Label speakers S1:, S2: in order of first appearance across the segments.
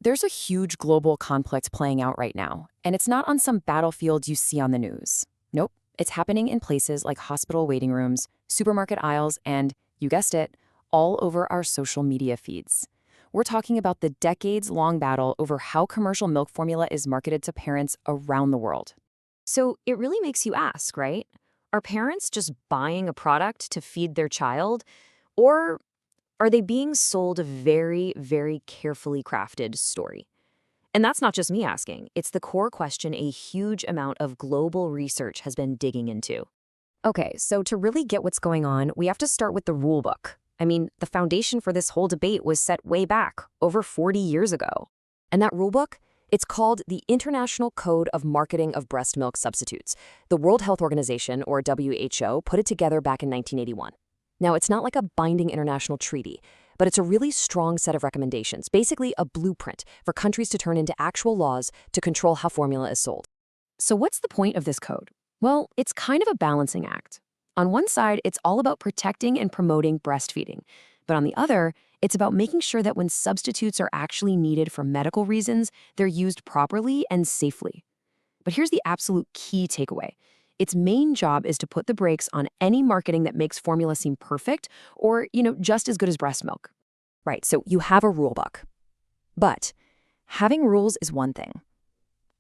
S1: There's a huge global conflict playing out right now, and it's not on some battlefield you see on the news. Nope, it's happening in places like hospital waiting rooms, supermarket aisles, and, you guessed it, all over our social media feeds. We're talking about the decades-long battle over how commercial milk formula is marketed to parents around the world.
S2: So it really makes you ask, right? Are parents just buying a product to feed their child? Or are they being sold a very, very carefully crafted story? And that's not just me asking. It's the core question a huge amount of global research has been digging into. Okay, so to really get what's going on, we have to start with the rule book. I mean, the foundation for this whole debate was set way back, over 40 years ago. And that rule book? It's called the International Code of Marketing of Breast Milk Substitutes. The World Health Organization, or WHO, put it together back in 1981. Now, it's not like a binding international treaty, but it's a really strong set of recommendations, basically a blueprint for countries to turn into actual laws to control how formula is sold.
S1: So what's the point of this code? Well, it's kind of a balancing act. On one side, it's all about protecting and promoting breastfeeding. But on the other, it's about making sure that when substitutes are actually needed for medical reasons, they're used properly and safely. But here's the absolute key takeaway. Its main job is to put the brakes on any marketing that makes formula seem perfect or, just as good as breast milk.
S2: Right, so you have a rule book. But having rules is one thing.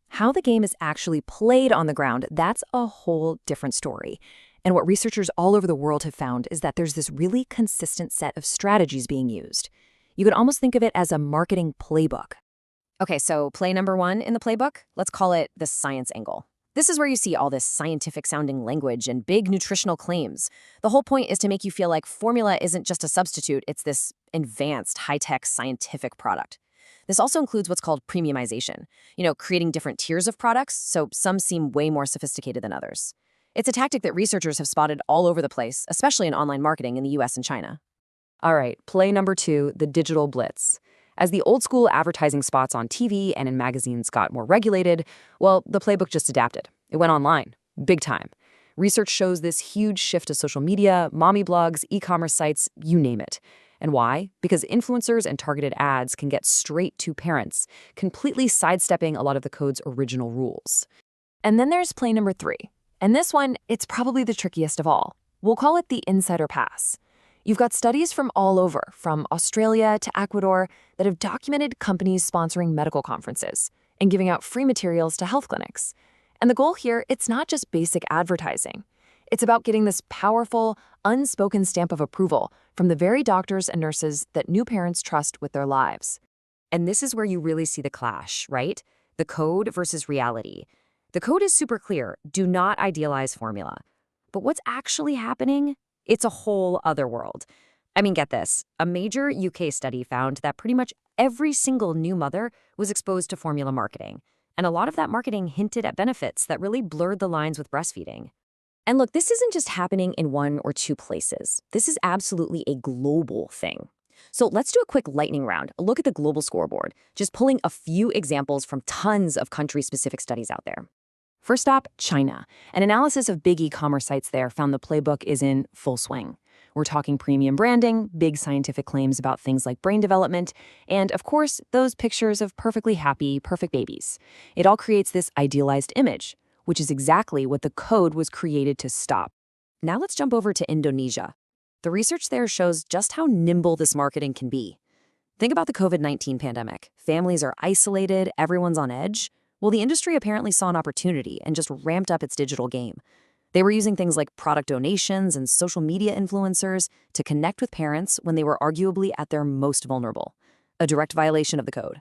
S2: How the game is actually played on the ground, that's a whole different story. And what researchers all over the world have found is that there's this really consistent set of strategies being used. You could almost think of it as a marketing playbook. Okay, so play number one in the playbook, let's call it the science angle. This is where you see all this scientific-sounding language and big nutritional claims. The whole point is to make you feel like formula isn't just a substitute, it's this advanced, high-tech scientific product. This also includes what's called premiumization, creating different tiers of products, so some seem way more sophisticated than others. It's a tactic that researchers have spotted all over the place, especially in online marketing in the US and China.
S1: All right, play number two, the digital blitz. As the old-school advertising spots on TV and in magazines got more regulated, well, the playbook just adapted. It went online, big time. Research shows this huge shift to social media, mommy blogs, e-commerce sites, you name it. And why? Because influencers and targeted ads can get straight to parents, completely sidestepping a lot of the code's original rules. And then there's play number three. And this one, it's probably the trickiest of all. We'll call it the insider pass. You've got studies from all over, from Australia to Ecuador, that have documented companies sponsoring medical conferences and giving out free materials to health clinics. And the goal here, it's not just basic advertising. It's about getting this powerful, unspoken stamp of approval from the very doctors and nurses that new parents trust with their lives.
S2: And this is where you really see the clash, right? The code versus reality. The code is super clear, do not idealize formula. But what's actually happening? It's a whole other world. I mean, get this. A major UK study found that pretty much every single new mother was exposed to formula marketing. And a lot of that marketing hinted at benefits that really blurred the lines with breastfeeding. And look, this isn't just happening in one or two places. This is absolutely a global thing. So let's do a quick lightning round, a look at the global scoreboard, just pulling a few examples from tons of country-specific studies out there.
S1: First up, China. An analysis of big e-commerce sites there found the playbook is in full swing. We're talking premium branding, big scientific claims about things like brain development, and of course, those pictures of perfectly happy, perfect babies. It all creates this idealized image, which is exactly what the code was created to stop.
S2: Now let's jump over to Indonesia. The research there shows just how nimble this marketing can be. Think about the COVID-19 pandemic. Families are isolated, everyone's on edge. Well, the industry apparently saw an opportunity and just ramped up its digital game. They were using things like product donations and social media influencers to connect with parents when they were arguably at their most vulnerable, a direct violation of the code.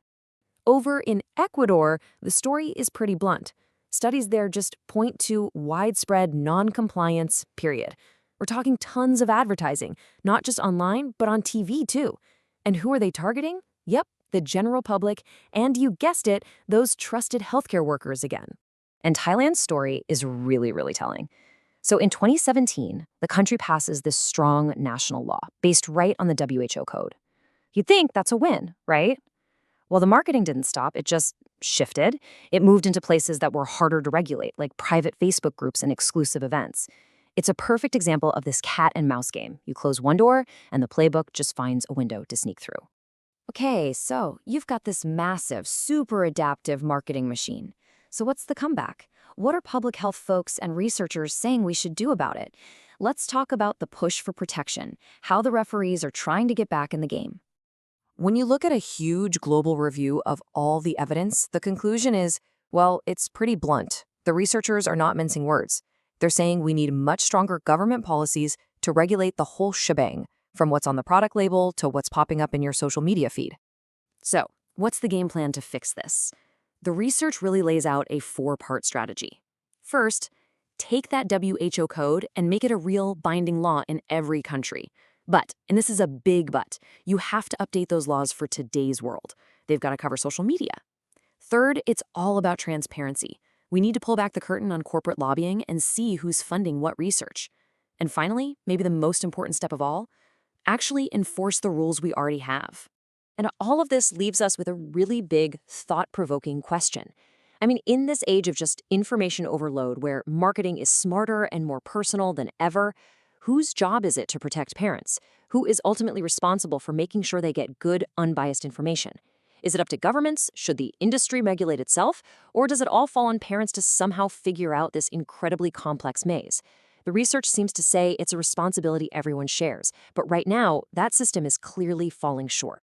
S2: Over in Ecuador, the story is pretty blunt. Studies there just point to widespread non-compliance, period. We're talking tons of advertising, not just online, but on TV too. And who are they targeting? Yep, the general public, and you guessed it, those trusted healthcare workers again. And Thailand's story is really, really telling. So in 2017, the country passes this strong national law based right on the WHO code. You'd think that's a win, right? Well, the marketing didn't stop, it just shifted. It moved into places that were harder to regulate, like private Facebook groups and exclusive events. It's a perfect example of this cat and mouse game. You close one door, and the playbook just finds a window to sneak through. Okay, so you've got this massive, super adaptive marketing machine. So what's the comeback? What are public health folks and researchers saying we should do about it? Let's talk about the push for protection, how the referees are trying to get back in the game.
S1: When you look at a huge global review of all the evidence, the conclusion is, well, it's pretty blunt. The researchers are not mincing words. They're saying we need much stronger government policies to regulate the whole shebang, from what's on the product label to what's popping up in your social media feed.
S2: So, what's the game plan to fix this? The research really lays out a four-part strategy. First, take that WHO code and make it a real binding law in every country. But, and this is a big but, you have to update those laws for today's world. They've got to cover social media. Third, it's all about transparency. We need to pull back the curtain on corporate lobbying and see who's funding what research. And finally, maybe the most important step of all, actually enforce the rules we already have. And all of this leaves us with a really big, thought-provoking question. I mean, in this age of just information overload where marketing is smarter and more personal than ever, whose job is it to protect parents? Who is ultimately responsible for making sure they get good, unbiased information? Is it up to governments? Should the industry regulate itself? Or does it all fall on parents to somehow figure out this incredibly complex maze? The research seems to say it's a responsibility everyone shares, but right now, that system is clearly falling short.